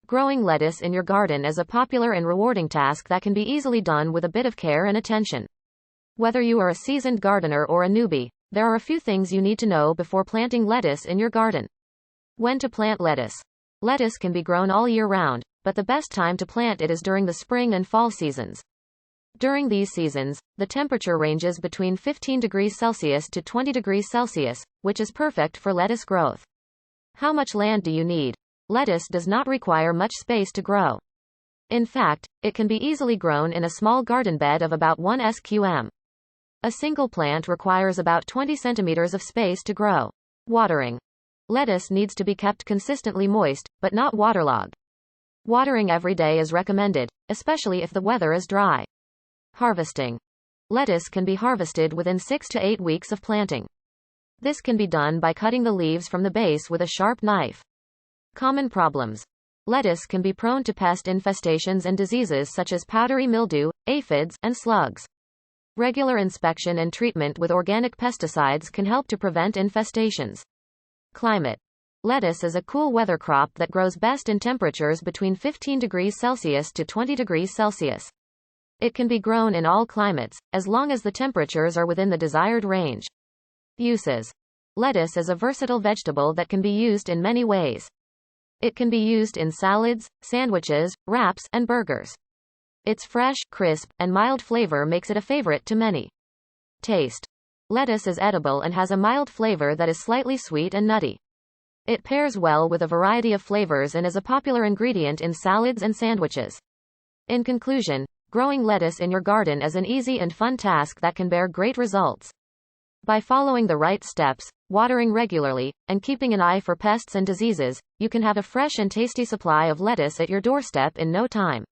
Growing lettuce in your garden is a popular and rewarding task that can be easily done with a bit of care and attention. Whether you are a seasoned gardener or a newbie, there are a few things you need to know before planting lettuce in your garden. When to plant lettuce. Lettuce can be grown all year round, but the best time to plant it is during the spring and fall seasons. During these seasons, the temperature ranges between 15 degrees Celsius to 20 degrees Celsius, which is perfect for lettuce growth. How much land do you need? Lettuce does not require much space to grow. In fact, it can be easily grown in a small garden bed of about 1 sqm. A single plant requires about 20 centimeters of space to grow. Watering. Lettuce needs to be kept consistently moist, but not waterlogged. Watering every day is recommended, especially if the weather is dry. Harvesting. Lettuce can be harvested within 6 to 8 weeks of planting. This can be done by cutting the leaves from the base with a sharp knife. Common problems. Lettuce can be prone to pest infestations and diseases such as powdery mildew, aphids, and slugs. Regular inspection and treatment with organic pesticides can help to prevent infestations. Climate. Lettuce is a cool weather crop that grows best in temperatures between 15 degrees Celsius to 20 degrees Celsius. It can be grown in all climates, as long as the temperatures are within the desired range. Uses. Lettuce is a versatile vegetable that can be used in many ways. It can be used in salads, sandwiches, wraps, and burgers. Its fresh, crisp, and mild flavor makes it a favorite to many. Taste. Lettuce is edible and has a mild flavor that is slightly sweet and nutty. It pairs well with a variety of flavors and is a popular ingredient in salads and sandwiches. In conclusion, growing lettuce in your garden is an easy and fun task that can bear great results. By following the right steps, watering regularly, and keeping an eye for pests and diseases, you can have a fresh and tasty supply of lettuce at your doorstep in no time.